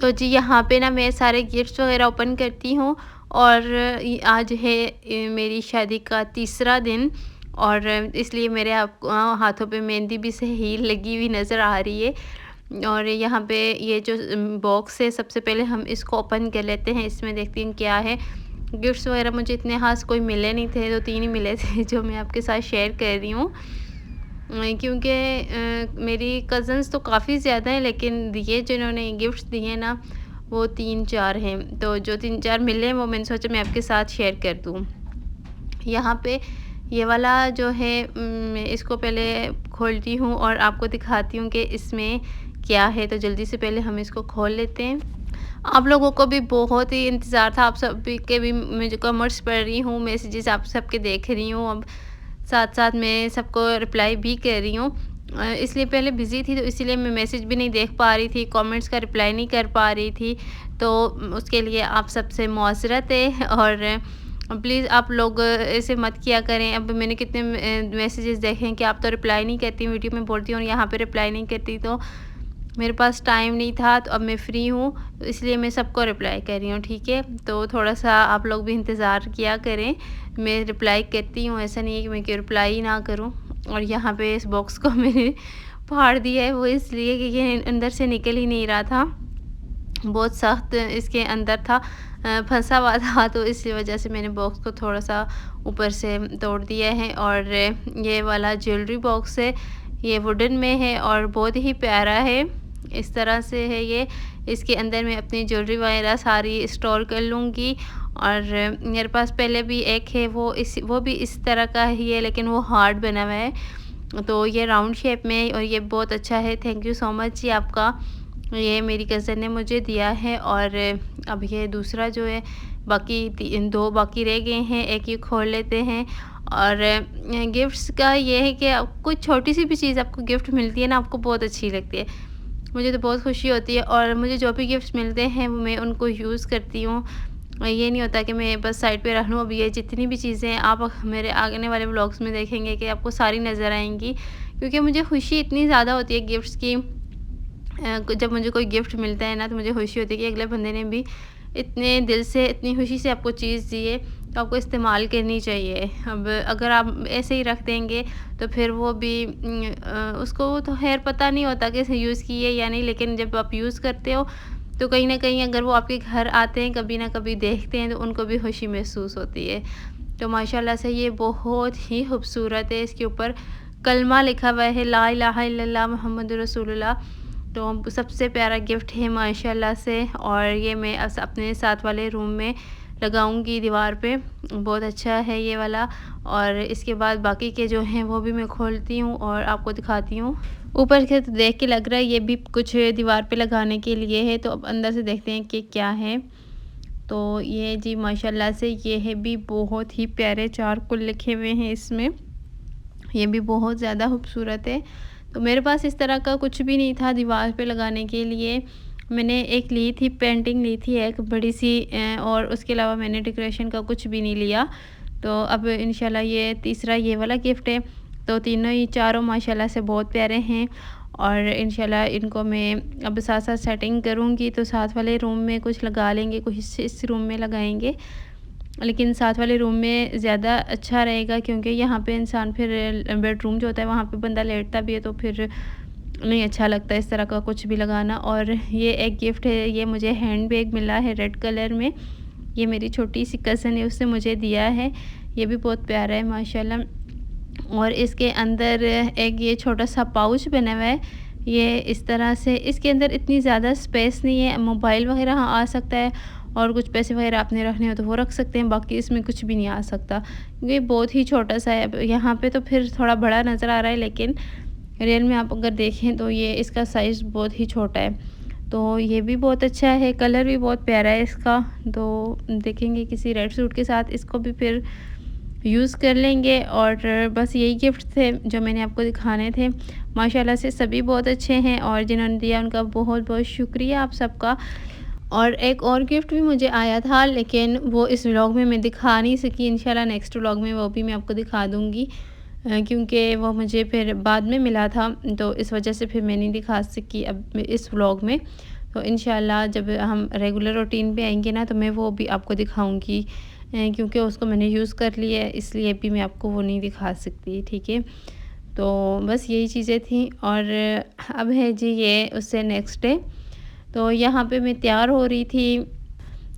तो जी यहाँ पे ना मैं सारे गिफ्ट्स वगैरह ओपन करती हूँ और आज है मेरी शादी का तीसरा दिन और इसलिए मेरे हाथों पे मेहंदी भी सही लगी हुई नज़र आ रही है। और यहाँ पे ये जो बॉक्स है सबसे पहले हम इसको ओपन कर लेते हैं। इसमें देखती हूँ क्या है। गिफ्ट्स वगैरह मुझे इतने ख़ास कोई मिले नहीं थे, 2-3 ही मिले थे जो मैं आपके साथ शेयर कर रही हूँ। क्योंकि मेरी कज़न्स तो काफ़ी ज़्यादा हैं, लेकिन ये जिन्होंने गिफ्ट्स दिए ना वो 3-4 हैं। तो जो 3-4 मिले हैं वो मैंने सोचा मैं आपके साथ शेयर कर दूँ। यहाँ पे ये वाला जो है इसको पहले खोलती हूँ और आपको दिखाती हूँ कि इसमें क्या है। तो जल्दी से पहले हम इसको खोल लेते हैं। आप लोगों को भी बहुत ही इंतज़ार था, आप सभी के भी मुझे कमेंट्स पढ़ रही हूँ, मैसेजेस आप सबके देख रही हूँ। अब साथ-साथ मैं सबको रिप्लाई भी कर रही हूँ। इसलिए पहले बिज़ी थी तो इसीलिए मैं मैसेज भी नहीं देख पा रही थी, कमेंट्स का रिप्लाई नहीं कर पा रही थी। तो उसके लिए आप सबसे माज़रत है और प्लीज़ आप लोग ऐसे मत किया करें। अब मैंने कितने मैसेजेस देखे हैं कि आप तो रिप्लाई नहीं करती, वीडियो में बोलती हूँ और यहाँ पे रिप्लाई नहीं करती। तो मेरे पास टाइम नहीं था, तो अब मैं फ्री हूँ, तो इसलिए मैं सबको रिप्लाई कर रही हूँ, ठीक है? तो थोड़ा-सा आप लोग भी इंतज़ार किया करें, मैं रिप्लाई करती हूँ, ऐसा नहीं है कि मैं कि रिप्लाई ही ना करूँ। और यहाँ पे इस बॉक्स को मैंने फाड़ दिया है, वो इसलिए कि ये अंदर से निकल ही नहीं रहा था। बहुत सख्त इसके अंदर था, फँसा हुआ था, तो इसी वजह से मैंने बॉक्स को थोड़ा-सा ऊपर से तोड़ दिया है। और ये वाला ज्वेलरी बॉक्स है, ये वुडन में है और बहुत ही प्यारा है। इस तरह से है ये, इसके अंदर मैं अपनी ज्वेलरी वगैरह सारी स्टोर कर लूँगी। और मेरे पास पहले भी एक है, वो भी इस तरह का ही है, लेकिन वो हार्ड बना हुआ है। तो ये राउंड शेप में है और ये बहुत अच्छा है। थैंक यू सो मच जी आपका। ये मेरी कज़न ने मुझे दिया है। और अब ये दूसरा जो है, बाकी 2 बाकी रह गए हैं, एक ये खोल लेते हैं। और गिफ्ट्स का ये है कि कोई छोटी-सी भी चीज़ आपको गिफ्ट मिलती है ना, आपको बहुत अच्छी लगती है। मुझे तो बहुत खुशी होती है और मुझे जो भी गिफ्ट्स मिलते हैं मैं उनको यूज़ करती हूँ। ये नहीं होता कि मैं बस साइड पे रख लूँ। अब ये जितनी भी चीज़ें हैं आप मेरे आने वाले व्लॉग्स में देखेंगे कि आपको सारी नज़र आएँगी, क्योंकि मुझे खुशी इतनी ज़्यादा होती है गिफ्ट्स की। जब मुझे कोई गिफ्ट मिलता है ना, तो मुझे खुशी होती है कि अगले बंदे ने भी इतने दिल से, इतनी खुशी से आपको चीज़ दी है, तो आपको इस्तेमाल करनी चाहिए। अब अगर आप ऐसे ही रख देंगे तो फिर वो भी उसको तो खैर पता नहीं होता कि इसे यूज़ किए या नहीं, लेकिन जब आप यूज़ करते हो तो कहीं न कहीं अगर वो आपके घर आते हैं, कभी ना कभी देखते हैं, तो उनको भी खुशी महसूस होती है। तो माशाल्लाह से ये बहुत ही खूबसूरत है। इसके ऊपर कलमा लिखा हुआ है, ला इलाहा इल्लल्लाह मुहम्मदुर रसूलुल्लाह। तो सबसे प्यारा गिफ्ट है माशाल्लाह से। और ये मैं अपने साथ वाले रूम में लगाऊंगी दीवार पे, बहुत अच्छा है ये वाला। और इसके बाद बाकी के जो हैं वो भी मैं खोलती हूँ और आपको दिखाती हूँ। ऊपर से तो देख के लग रहा है ये भी कुछ दीवार पे लगाने के लिए है, तो अब अंदर से देखते हैं कि क्या है। तो ये जी माशाल्लाह से ये है भी बहुत ही प्यारे, 4 कुल लिखे हुए हैं इसमें। ये भी बहुत ज़्यादा खूबसूरत है। तो मेरे पास इस तरह का कुछ भी नहीं था दीवार पे लगाने के लिए। मैंने एक ली थी, पेंटिंग ली थी एक बड़ी-सी, और उसके अलावा मैंने डेकोरेशन का कुछ भी नहीं लिया। तो अब इंशाल्लाह ये तीसरा ये वाला गिफ्ट है। तो तीनों ही चारों माशाल्लाह से बहुत प्यारे हैं और इंशाल्लाह इनको मैं अब साथ-साथ सेटिंग करूँगी। तो साथ वाले रूम में कुछ लगा लेंगे, कुछ इस रूम में लगाएँगे। लेकिन साथ वाले रूम में ज़्यादा अच्छा रहेगा, क्योंकि यहाँ पे इंसान फिर बेडरूम जो होता है वहाँ पे बंदा लेटता भी है, तो फिर नहीं अच्छा लगता इस तरह का कुछ भी लगाना। और ये एक गिफ्ट है, ये मुझे हैंड बैग मिला है रेड कलर में। ये मेरी छोटी सी कज़न है, उसने मुझे दिया है। ये भी बहुत प्यारा है माशाल्लाह। और इसके अंदर एक ये छोटा सा पाउच बना हुआ है। ये इस तरह से, इसके अंदर इतनी ज़्यादा स्पेस नहीं है, मोबाइल वगैरह हाँ आ सकता है और कुछ पैसे वगैरह आपने रखने हो तो वो रख सकते हैं, बाकी इसमें कुछ भी नहीं आ सकता, क्योंकि बहुत ही छोटा सा है। अब यहाँ पे तो फिर थोड़ा बड़ा नज़र आ रहा है, लेकिन रियल में आप अगर देखें तो ये इसका साइज़ बहुत ही छोटा है। तो ये भी बहुत अच्छा है, कलर भी बहुत प्यारा है इसका। तो देखेंगे किसी रेड सूट के साथ इसको भी फिर यूज़ कर लेंगे। और बस यही गिफ्ट थे जो मैंने आपको दिखाने थे। माशाल्लाह से सभी बहुत अच्छे हैं और जिन्होंने दिया उनका बहुत बहुत शुक्रिया आप सबका। और एक और गिफ्ट भी मुझे आया था, लेकिन वो इस व्लॉग में मैं दिखा नहीं सकी। इंशाल्लाह नेक्स्ट व्लॉग में वो भी मैं आपको दिखा दूँगी, क्योंकि वो मुझे फिर बाद में मिला था, तो इस वजह से फिर मैं नहीं दिखा सकी अब इस व्लॉग में। तो इंशाल्लाह जब हम रेगुलर रूटीन पे आएंगे ना तो मैं वो भी आपको दिखाऊंगी, क्योंकि उसको मैंने यूज़ कर लिया है इसलिए भी मैं आपको वो नहीं दिखा सकती, ठीक है। तो बस यही चीज़ें थी। और अब है जी ये उससे नेक्स्ट डे, तो यहाँ पे मैं तैयार हो रही थी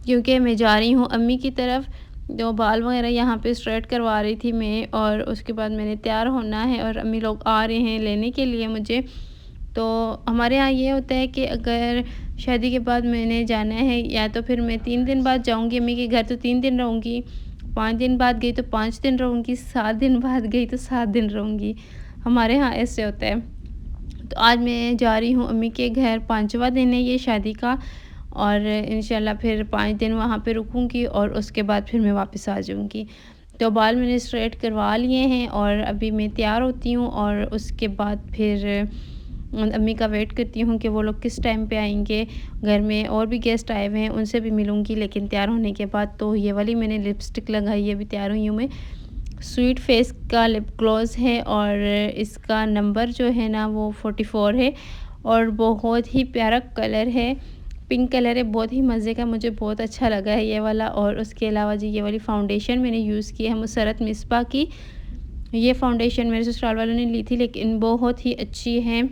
क्योंकि मैं जा रही हूँ अम्मी की तरफ। तो बाल वगैरह यहाँ पे स्ट्रेट करवा रही थी मैं, और उसके बाद मैंने तैयार होना है और अम्मी लोग आ रहे हैं लेने के लिए मुझे। तो हमारे यहाँ ये होता है कि अगर शादी के बाद मैंने जाना है या तो फिर मैं 3 दिन बाद जाऊँगी अम्मी के घर तो 3 दिन रहूँगी, 5 दिन बाद गई तो 5 दिन रहूँगी, 7 दिन बाद गई तो 7 दिन रहूँगी। हमारे यहाँ ऐसे होता है। तो आज मैं जा रही हूँ अम्मी के घर, 5वां दिन है ये शादी का, और इंशाल्लाह फिर 5 दिन वहाँ पे रुकूँगी और उसके बाद फिर मैं वापस आ जाऊँगी। तो बाल मैंने स्ट्रेट करवा लिए हैं और अभी मैं तैयार होती हूँ और उसके बाद फिर अम्मी का वेट करती हूँ कि वो लोग किस टाइम पे आएंगे। घर में और भी गेस्ट आए हुए हैं, उनसे भी मिलूँगी, लेकिन तैयार होने के बाद। तो ये वाली मैंने लिपस्टिक लगाई है, अभी तैयार हुई हूँ मैं। स्वीट फेस का लिप ग्लॉस है और इसका नंबर जो है ना वो 44 है और बहुत ही प्यारा कलर है, पिंक कलर है, बहुत ही मज़े का, मुझे बहुत अच्छा लगा है ये वाला। और उसके अलावा जी ये वाली फ़ाउंडेशन मैंने यूज़ की है मुसरत मिसबा की। ये फ़ाउंडेशन मेरे ससुराल वालों ने ली थी लेकिन बहुत ही अच्छी है।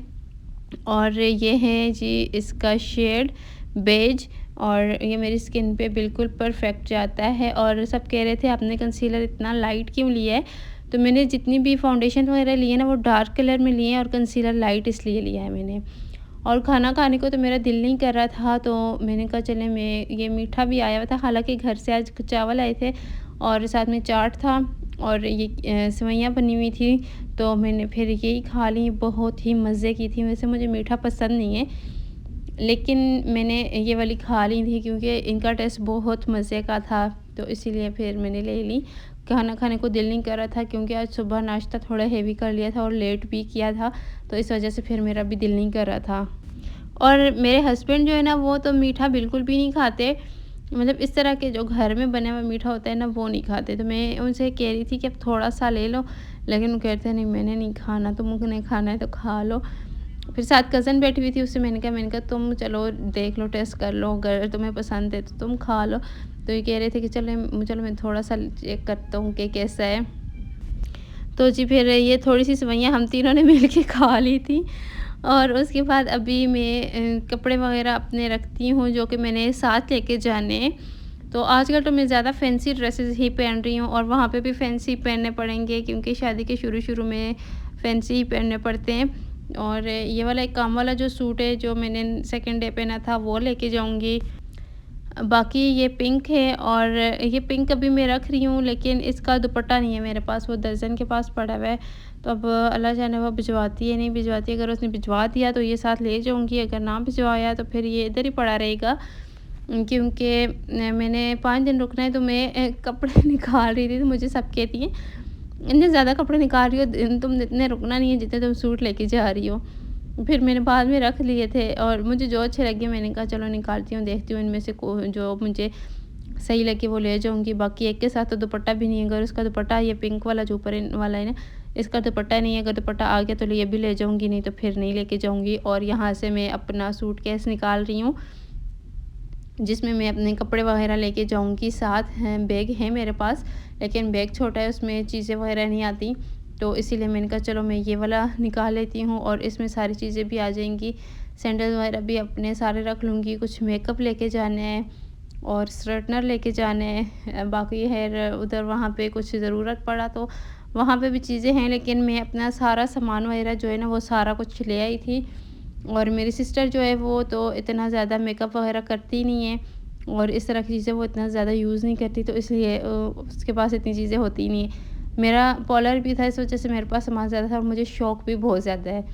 और ये है जी इसका शेड बेज, और ये मेरी स्किन पे बिल्कुल परफेक्ट जाता है। और सब कह रहे थे आपने कंसीलर इतना लाइट क्यों लिया है, तो मैंने जितनी भी फाउंडेशन वगैरह लिए ना वो डार्क कलर में लिए हैं और कंसीलर लाइट इसलिए लिया है मैंने। और खाना खाने को तो मेरा दिल नहीं कर रहा था, तो मैंने कहा चले मैं ये मीठा भी आया हुआ था, हालांकि घर से आज चावल आए थे और साथ में चाट था और ये सेवइयाँ बनी हुई थी, तो मैंने फिर यही खा ली। बहुत ही मज़े की थी, वैसे मुझे मीठा पसंद नहीं है लेकिन मैंने ये वाली खा ली थी क्योंकि इनका टेस्ट बहुत मज़े का था, तो इसीलिए फिर मैंने ले ली। खाना खाने को दिल नहीं कर रहा था क्योंकि आज सुबह नाश्ता थोड़ा हेवी कर लिया था और लेट भी किया था, तो इस वजह से फिर मेरा भी दिल नहीं कर रहा था। और मेरे हस्बैंड जो है ना वो तो मीठा बिल्कुल भी नहीं खाते, मतलब इस तरह के जो घर में बना हुआ मीठा होता है ना वो नहीं खाते। तो मैं उनसे कह रही थी कि अब थोड़ा सा ले लो, लेकिन वो कहते हैं नहीं मैंने नहीं खाना, तुमने खाना है तो खा लो। फिर साथ कज़न बैठी हुई थी, उससे मैंने कहा तुम चलो देख लो, टेस्ट कर लो, अगर तुम्हें पसंद है तो तुम खा लो। तो ये कह रहे थे कि चलो मैं थोड़ा सा चेक करता हूँ कि कैसा है। तो जी फिर ये थोड़ी सी सेवइयाँ हम तीनों ने मिल के खा ली थी। और उसके बाद अभी मैं कपड़े वगैरह अपने रखती हूँ जो कि मैंने साथ लेके जाने हैं। तो आजकल तो मैं ज़्यादा फैंसी ड्रेसेस ही पहन रही हूँ और वहाँ पे भी फैंसी पहनने पड़ेंगे क्योंकि शादी के शुरू में फैंसी ही पहनने पड़ते हैं। और ये वाला एक काम वाला जो सूट है जो मैंने सेकंड डे पहना था वो लेके जाऊँगी। बाकी ये पिंक है और ये पिंक अभी मैं रख रही हूँ लेकिन इसका दुपट्टा नहीं है मेरे पास, वो दर्जन के पास पड़ा हुआ है। तो अब अल्लाह जाने वो भिजवाती है नहीं भिजवाती, अगर उसने भिजवा दिया तो ये साथ ले जाऊँगी, अगर ना भिजवाया तो फिर ये इधर ही पड़ा रहेगा। क्योंकि मैंने 5 दिन रुकना है तो मैं कपड़े निकाल रही थी, तो मुझे सब कहती हैं इतने ज़्यादा कपड़े निकाल रही हो, तुम इतने रुकना नहीं है जितने तुम सूट लेके जा रही हो। फिर मैंने बाद में रख लिए थे और मुझे जो अच्छे लगे मैंने कहा चलो निकालती हूँ, देखती हूँ इनमें से जो मुझे सही लगे वो ले जाऊँगी। बाकी एक के साथ तो दुपट्टा भी नहीं है, अगर उसका दुपट्टा ये पिंक वाला जो ऊपर वाला है ना इसका दुपट्टा नहीं है, अगर दुपट्टा आ गया तो ये भी ले जाऊँगी, नहीं तो फिर नहीं लेके जाऊँगी। और यहाँ से मैं अपना सूटकेस निकाल रही हूँ जिसमें मैं अपने कपड़े वगैरह लेके जाऊँगी। साथ हैं बैग है मेरे पास लेकिन बैग छोटा है, उसमें चीज़ें वगैरह नहीं आती, तो इसीलिए मैंने कहा चलो मैं ये वाला निकाल लेती हूँ और इसमें सारी चीज़ें भी आ जाएंगी। सैंडल वगैरह भी अपने सारे रख लूँगी, कुछ मेकअप लेके जाना है और स्ट्रेटनर लेके जाना है। बाकी हेयर उधर वहाँ पे कुछ ज़रूरत पड़ा तो वहाँ पे भी चीज़ें हैं, लेकिन मैं अपना सारा सामान वगैरह जो है ना वो सारा कुछ ले आई थी। और मेरी सिस्टर जो है वो तो इतना ज़्यादा मेकअप वगैरह करती नहीं है और इस तरह की चीज़ें वो इतना ज़्यादा यूज़ नहीं करती, तो इसलिए उसके पास इतनी चीज़ें होती नहीं है। मेरा पार्लर भी था, इस वजह से मेरे पास सामान ज़्यादा था और मुझे शौक भी बहुत ज़्यादा है,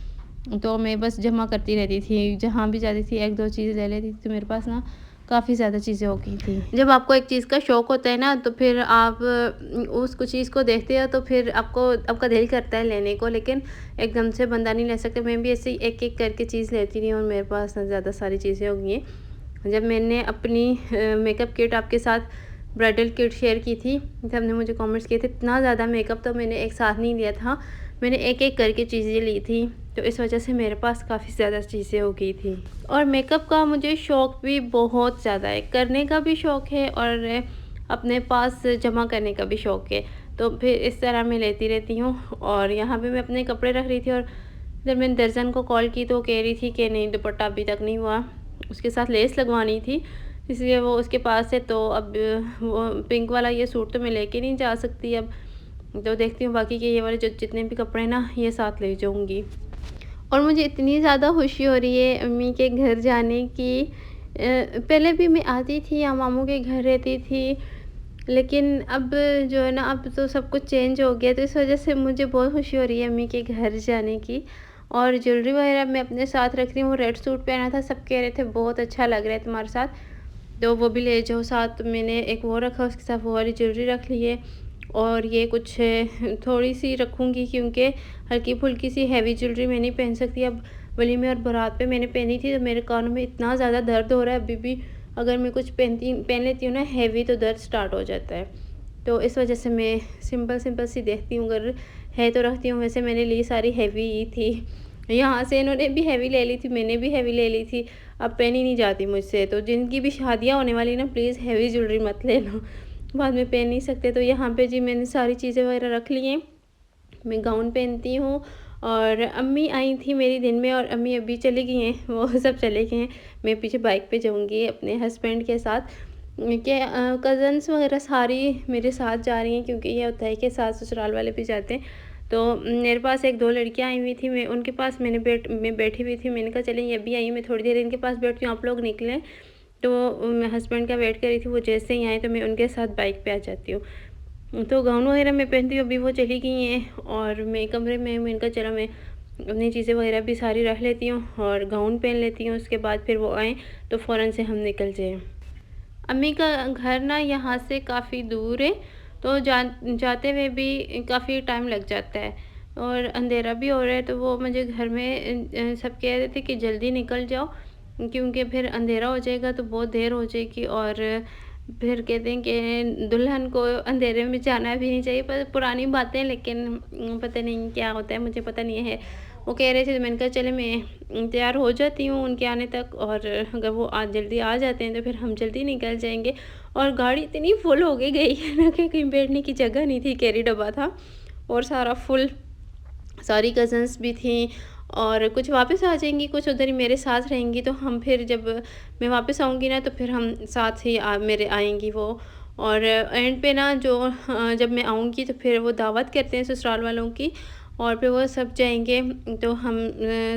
तो मैं बस जमा करती रहती थी, जहाँ भी जाती थी 1-2 चीज़ ले लेती थी, तो मेरे पास ना काफ़ी ज़्यादा चीज़ें हो गई थी। जब आपको एक चीज़ का शौक़ होता है ना तो फिर आप उस चीज़ को देखते हो तो फिर आपका दिल करता है लेने को, लेकिन एकदम से बंदा नहीं ले सकता। मैं भी ऐसे ही एक-एक करके चीज़ लेती रही और मेरे पास ना ज़्यादा सारी चीज़ें हो गई हैं। जब मैंने अपनी मेकअप किट आपके साथ ब्राइडल किट शेयर की थी, जब ने मुझे कमेंट्स किए थे इतना ज़्यादा मेकअप तो मैंने एक साथ नहीं लिया था, मैंने एक-एक करके चीज़ें ली थी। तो इस वजह से मेरे पास काफ़ी ज़्यादा चीज़ें हो गई थी। और मेकअप का मुझे शौक़ भी बहुत ज़्यादा है, करने का भी शौक़ है और अपने पास जमा करने का भी शौक़ है। तो फिर इस तरह मैं लेती रहती हूँ। और यहाँ पे मैं अपने कपड़े रख रही थी और जब मैंने दर्जन को कॉल की तो वो कह रही थी कि नहीं, दुपट्टा अभी तक नहीं हुआ, उसके साथ लेस लगवानी थी, इसलिए वो उसके पास है। तो अब वो पिंक वाला ये सूट तो मैं लेके नहीं जा सकती अब, तो देखती हूँ बाकी के ये वाले जो जितने भी कपड़े ना ये साथ ले जाऊँगी। और मुझे इतनी ज़्यादा खुशी हो रही है अम्मी के घर जाने की। पहले भी मैं आती थी या मामू के घर रहती थी, लेकिन अब जो है ना, अब तो सब कुछ चेंज हो गया, तो इस वजह से मुझे बहुत खुशी हो रही है अम्मी के घर जाने की। और ज्वेलरी वगैरह मैं अपने साथ रख रही हूँ। रेड सूट पहना था, सब कह रहे थे बहुत अच्छा लग रहा है तुम्हारे साथ, तो वो भी ले जाओ साथ। मैंने एक वो रखा, उसके साथ वो वाली ज्वेलरी रख ली है। और ये कुछ थोड़ी सी रखूँगी क्योंकि हल्की फुल्की सी हैवी ज्वेलरी मैं नहीं पहन सकती। अब वलीमे और बारात पे मैंने पहनी थी तो मेरे कानों में इतना ज़्यादा दर्द हो रहा है अभी भी, अगर मैं कुछ पहन लेती हूँ ना हैवी तो दर्द स्टार्ट हो जाता है। तो इस वजह से मैं सिंपल सी देखती हूँ, अगर है तो रखती हूँ। वैसे मैंने ली सारी हैवी ही थी, यहाँ से इन्होंने भी हैवी ले ली थी, मैंने भी हैवी ले ली थी, अब पहनी नहीं जाती मुझसे। तो जिनकी भी शादियाँ होने वाली ना, प्लीज़ हैवी ज्वेलरी मत लेना, बाद में पहन नहीं सकते। तो यहाँ पे जी मैंने सारी चीज़ें वगैरह रख ली हैं। मैं गाउन पहनती हूँ। और अम्मी आई थी मेरी दिन में और अम्मी अभी चली गई हैं, वो सब चले गए हैं। मैं पीछे बाइक पे जाऊँगी अपने हस्बैंड के साथ, कि कज़न्स वगैरह सारी मेरे साथ जा रही हैं, क्योंकि ये होता है कि सास ससुराल वाले भी जाते हैं। तो मेरे पास 1-2 लड़कियाँ आई हुई थी, मैं उनके पास मैं बैठी हुई थी। मैंने कहा चलें ये भी आई, मैं थोड़ी देर इनके पास बैठती हूँ, आप लोग निकलें। तो मैं हस्बैंड का वेट कर रही थी, वो जैसे ही आए तो मैं उनके साथ बाइक पे आ जाती हूँ। तो गाउन वगैरह मैं पहनती हूँ, अभी वो चली गई हैं और मैं कमरे में, मैंने कहा चलो मैं अपनी चीज़ें वगैरह भी सारी रख लेती हूँ और गाउन पहन लेती हूँ। उसके बाद फिर वो आएँ तो फ़ौरन से हम निकल जाएँ। अम्मी का घर ना यहाँ से काफ़ी दूर है, तो जाते हुए भी काफ़ी टाइम लग जाता है और अंधेरा भी हो रहा है। तो वो मुझे घर में सब कह रहे थे कि जल्दी निकल जाओ, क्योंकि फिर अंधेरा हो जाएगा तो बहुत देर हो जाएगी। और फिर कहते हैं कि दुल्हन को अंधेरे में जाना भी नहीं चाहिए, पर पुरानी बातें, लेकिन पता नहीं क्या होता है, मुझे पता नहीं है। वो कह रहे थे तो मैंने कहा चले मैं तैयार हो जाती हूँ उनके आने तक, और अगर वो आज जल्दी आ जाते हैं तो फिर हम जल्दी निकल जाएंगे। और गाड़ी इतनी फुल हो गई है ना कि कहीं बैठने की जगह नहीं थी, कैरी डब्बा था और सारा फुल। सारी कज़न्स भी थीं और कुछ वापस आ जाएंगी, कुछ उधर ही मेरे साथ रहेंगी। तो हम फिर जब मैं वापस आऊँगी ना तो फिर हम साथ ही मेरे आएंगी वो। और एंड पे ना जो जब मैं आऊँगी तो फिर वो दावत करते हैं ससुराल वालों की, और फिर वो सब जाएंगे तो हम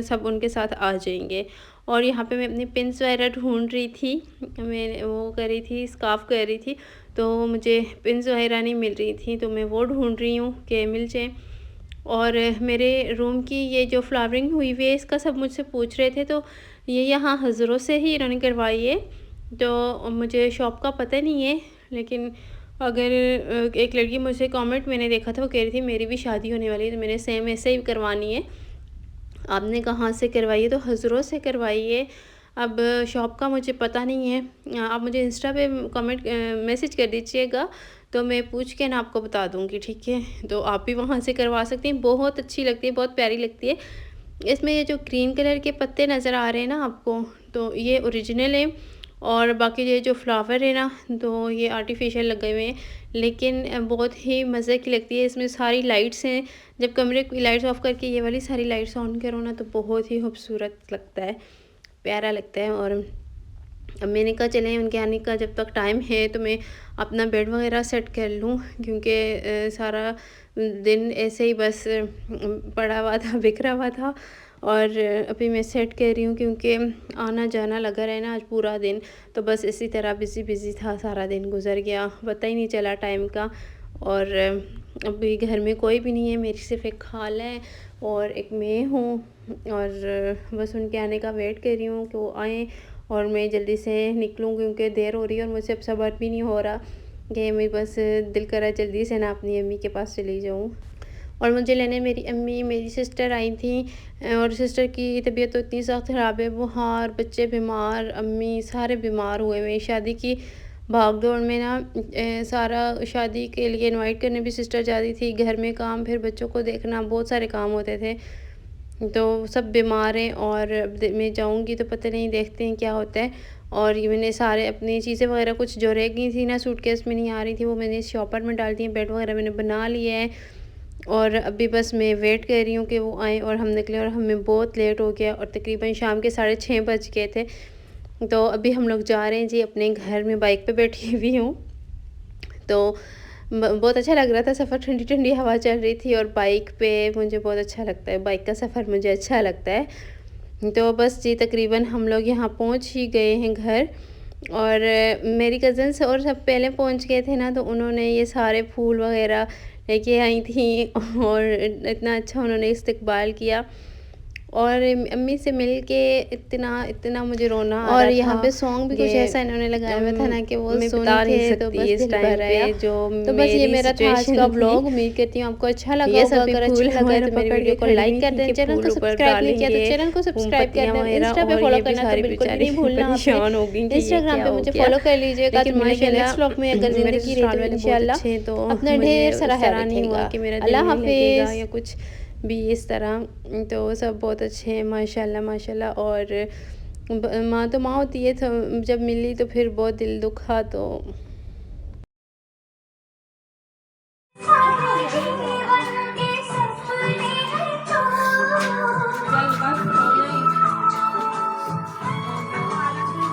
सब उनके साथ आ जाएंगे। और यहाँ पे मैं अपनी पिन्स वगैरह ढूंढ रही थी, मैं वो कर रही थी, स्कार्फ कर रही थी, तो मुझे पिन्स वगैरह नहीं मिल रही थी, तो मैं वो ढूंढ रही हूँ कि मिल जाए। और मेरे रूम की ये जो फ्लावरिंग हुई हुई है, इसका सब मुझसे पूछ रहे थे, तो ये यहाँ हज़रों से ही इन्होंने करवाई है। तो मुझे शॉप का पता नहीं है, लेकिन अगर एक लड़की मुझसे कमेंट मैंने देखा था, वो कह रही थी मेरी भी शादी होने वाली है तो मैंने सेम ऐसे ही करवानी है, आपने कहाँ से करवाई है? तो हज़रों से करवाई है। अब शॉप का मुझे पता नहीं है, आप मुझे इंस्टा पे कमेंट मैसेज कर दीजिएगा, तो मैं पूछ के ना आपको बता दूँगी, ठीक है? तो आप भी वहाँ से करवा सकती हैं, बहुत अच्छी लगती है, बहुत प्यारी लगती है। इसमें ये जो ग्रीन कलर के पत्ते नज़र आ रहे हैं ना आपको, तो ये ओरिजिनल है, और बाकी ये जो फ्लावर है ना, तो ये आर्टिफिशियल लगे हुए हैं, लेकिन बहुत ही मज़े की लगती है। इसमें सारी लाइट्स हैं, जब कमरे की लाइट्स ऑफ करके ये वाली सारी लाइट्स ऑन करो ना तो बहुत ही खूबसूरत लगता है, प्यारा लगता है। और अब मैंने कहा चलें उनके आने का जब तक टाइम है तो मैं अपना बेड वगैरह सेट कर लूँ, क्योंकि सारा दिन ऐसे ही बस पड़ा हुआ था, बिखरा हुआ था। और अभी मैं सेट कर रही हूँ, क्योंकि आना जाना लगा रहा है ना आज पूरा दिन, तो बस इसी तरह बिज़ी था, सारा दिन गुजर गया, पता ही नहीं चला टाइम का। और अभी घर में कोई भी नहीं है, मेरी सिर्फ एक खाला है और एक मैं हूँ, और बस उनके आने का वेट कर रही हूँ कि वो आएँ और मैं जल्दी से निकलूँ, क्योंकि देर हो रही है और मुझसे अब सब्र भी नहीं हो रहा कि मैं बस दिल कर रहा है जल्दी से ना अपनी अम्मी के पास चली जाऊँ। और मुझे लेने मेरी अम्मी, मेरी सिस्टर आई थी, और सिस्टर की तबीयत तो इतनी ज़्यादा ख़राब है, बुखार, बच्चे बीमार, अम्मी सारे बीमार हुए हुए हैं। शादी की भाग-दौड़ में ना सारा शादी के लिए इनवाइट करने भी सिस्टर जाती थी, घर में काम, फिर बच्चों को देखना, बहुत सारे काम होते थे। तो सब बीमार हैं और अब मैं जाऊँगी तो पता नहीं, देखते हैं क्या होता है। और ये मैंने सारे अपनी चीज़ें वगैरह कुछ जो रह गई थी ना सूटकेस में नहीं आ रही थी, वो मैंने शॉपर में डाल दी हैं। बेड वगैरह मैंने बना लिया है और अभी बस मैं वेट कर रही हूँ कि वो आएँ और हम निकलें। और हमें बहुत लेट हो गया और तकरीबन शाम के 6:30 बज गए थे। तो अभी हम लोग जा रहे हैं जी अपने घर में, बाइक पे बैठी हुई हूँ। तो बहुत अच्छा लग रहा था सफ़र, ठंडी ठंडी हवा चल रही थी और बाइक पे मुझे बहुत अच्छा लगता है, बाइक का सफ़र मुझे अच्छा लगता है। तो बस जी तकरीबन हम लोग यहाँ पहुँच ही गए हैं घर। और मेरी कज़न्स और सब पहले पहुँच गए थे ना, तो उन्होंने ये सारे फूल वगैरह लेके आई थी और इतना अच्छा उन्होंने इस्तकबाल किया। और अम्मी से मिल के इतना इतना मुझे रोना आ और रहा यहाँ था पे सॉन्ग भी कुछ कि ऐसा इन्होंने लगाया हुआ था ना कि वो मैं सुन बता नहीं के तो सकती बस इस दिल टाइम भर आया। पे जो तो बस ये मेरी मेरा था आज का सिचुएशन थी। व्लॉग। उम्मीद करती हूँ आपको अच्छा लगा ये होगा। सभी अगर फूल अच्छा लगा है वगैरह तो मेरी पकड़ के वीडियो को खड़ी लाइक हुई कर थी दें, कि चैनल फूल को ऊपर सब्सक्राइब नहीं किया तो डालेंगे, चैनल को सब्सक्राइब कर पत्तियां दें। वगैरह। इंस्टा पे और फॉलो ये करना तो बेचारी बिल्कुल भी बेचारी नहीं भूलना आपने। परेशान हो गई कि ये इंस्टाग्राम क्या पे हो मुझे गया। फॉलो कर लीजिएगा तो लेकिन मिलेंगे माशाल्लाह नेक्स्ट व्लॉग में। अगर मेरे ज़िंदगी रही ससुराल तो वाले बहुत इंशाल्लाह अच्छे हैं, तो अपना मुझे ढेर सारा इस ख्याल तरह नहीं हुआ रखिएगा। कि मेरा दिल अल्लाह नहीं लगेगा हाफिज़। या कुछ भी इस तरह। तो सब बहुत अच्छे हैं माशाल्लाह माशाल्लाह। और माँ तो माँ होती है, तो जब मिली तो फिर बहुत दिल दुखा। तो